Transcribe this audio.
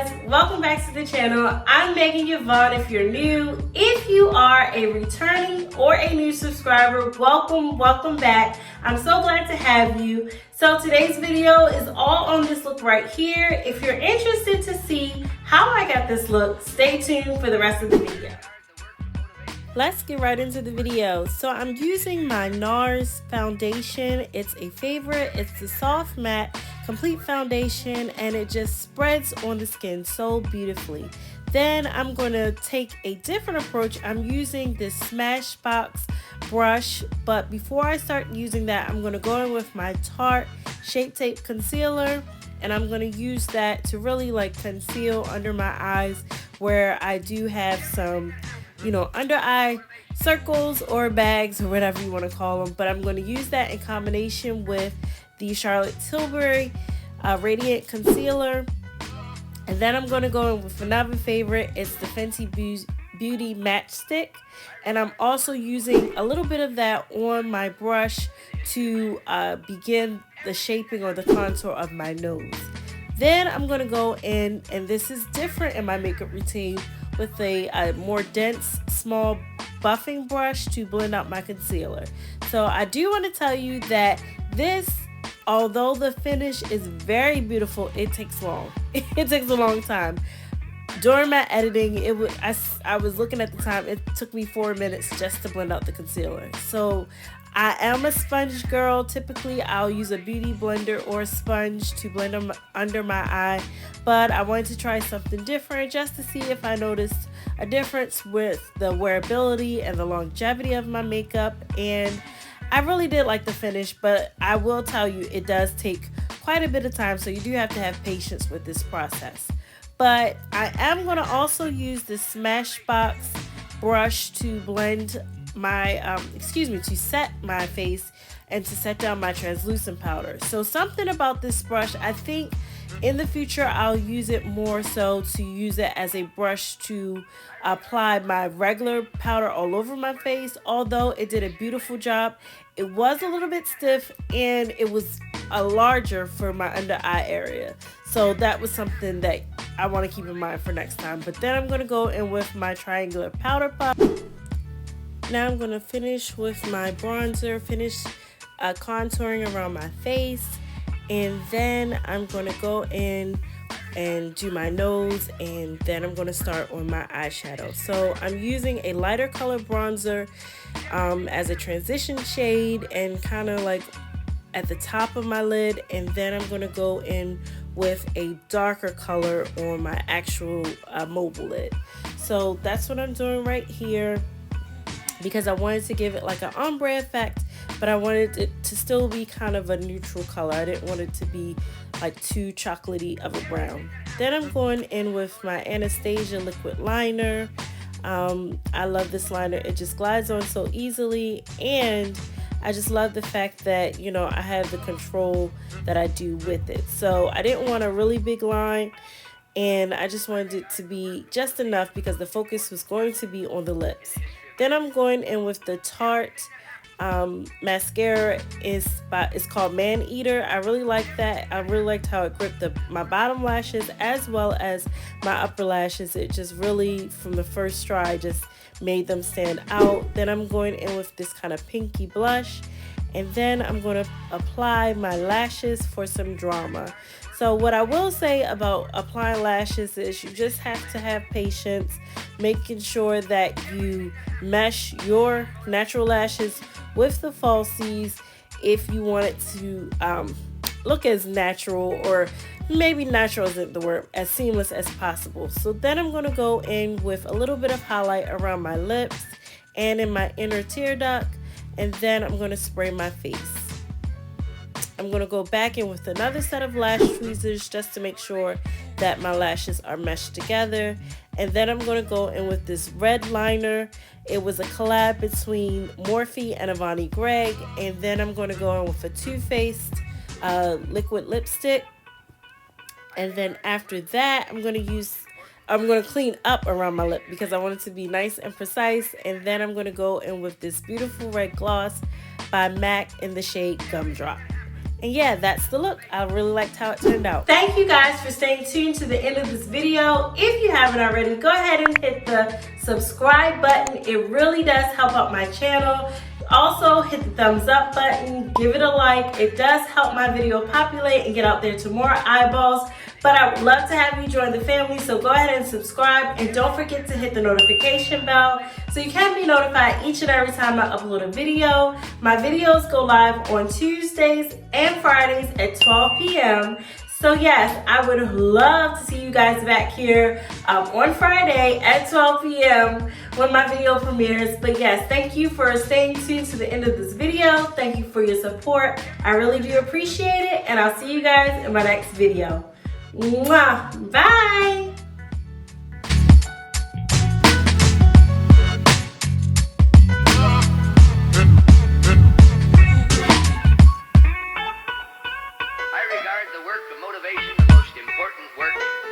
guys, welcome back to the channel. I'm Megan Yvonne if you're new. If you are a returning or a new subscriber, welcome back. I'm so glad to have you. So today's video is all on this look right here. If you're interested to see how I got this look, stay tuned for the rest of the video. Let's get right into the video. So I'm using my NARS foundation. It's a favorite. It's the soft matte complete foundation and it just spreads on the skin so beautifully. Then I'm going to take a different approach. I'm using this Smashbox brush, but before I start using that, I'm going to go in with my Tarte Shape Tape Concealer, and I'm going to use that to really like conceal under my eyes where I do have some, you know, under eye circles or bags or whatever you want to call them. But I'm going to use that in combination with the Charlotte Tilbury Radiant Concealer. And then I'm going to go in with another favorite. It's the Fenty Beauty Matchstick. And I'm also using a little bit of that on my brush to begin the shaping or the contour of my nose. Then I'm going to go in, and this is different in my makeup routine, with a more dense, small buffing brush to blend out my concealer. So I do want to tell you that this, although the finish is very beautiful, it takes long. It takes a long time. During my editing, I was looking at the time, it took me 4 minutes just to blend out the concealer. So I am a sponge girl. Typically, I'll use a beauty blender or a sponge to blend them under my eye, but I wanted to try something different just to see if I noticed a difference with the wearability and the longevity of my makeup. And I really did like the finish, but I will tell you it does take quite a bit of time, so you do have to have patience with this process. But I am going to also use the Smashbox brush to blend my to set my face and to set down my translucent powder. So something about this brush, I think in the future I'll use it more so to use it as a brush to apply my regular powder all over my face. Although it did a beautiful job, it was a little bit stiff and it was larger for my under eye area. So that was something that I want to keep in mind for next time. But then I'm going to go in with my triangular powder puff. Now I'm going to finish with my bronzer, finish contouring around my face, and then I'm going to go in and do my nose, and then I'm going to start on my eyeshadow. So I'm using a lighter color bronzer as a transition shade and kind of like at the top of my lid, and then I'm going to go in with a darker color on my actual mobile lid. So that's what I'm doing right here, because I wanted to give it like an ombre effect, but I wanted it to still be kind of a neutral color. I didn't want it to be like too chocolatey of a brown. Then I'm going in with my Anastasia liquid liner. I love this liner. It just glides on so easily, and I just love the fact that, you know, I have the control that I do with it. So I didn't want a really big line, and I just wanted it to be just enough because the focus was going to be on the lips. Then I'm going in with the Tarte mascara. It's called Man Eater. I really like that. I really liked how it gripped my bottom lashes as well as my upper lashes. It just really, from the first try, just made them stand out. Then I'm going in with this kind of pinky blush, and then I'm going to apply my lashes for some drama. So what I will say about applying lashes is you just have to have patience, making sure that you mesh your natural lashes with the falsies if you want it to look as natural, or maybe natural isn't the word, as seamless as possible. So then I'm going to go in with a little bit of highlight around my lips and in my inner tear duct, and then I'm going to spray my face. I'm going to go back in with another set of lash tweezers just to make sure that my lashes are meshed together. And then I'm going to go in with this red liner. It was a collab between Morphe and Avani Gregg. And then I'm going to go in with a Too Faced liquid lipstick. And then after that, I'm going to clean up around my lip because I want it to be nice and precise. And then I'm going to go in with this beautiful red gloss by MAC in the shade Gumdrop. And yeah, that's the look. I really liked how it turned out. Thank you guys for staying tuned to the end of this video. If you haven't already, go ahead and hit the subscribe button. It really does help out my channel. Also, hit the thumbs up button, give it a like. It does help my video populate and get out there to more eyeballs. But I would love to have you join the family, so go ahead and subscribe. And don't forget to hit the notification bell so you can be notified each and every time I upload a video. My videos go live on Tuesdays and Fridays at 12 p.m. So yes, I would love to see you guys back here on Friday at 12 p.m. when my video premieres. But yes, thank you for staying tuned to the end of this video. Thank you for your support. I really do appreciate it. And I'll see you guys in my next video. Mwah! Bye! I regard the work of motivation the most important work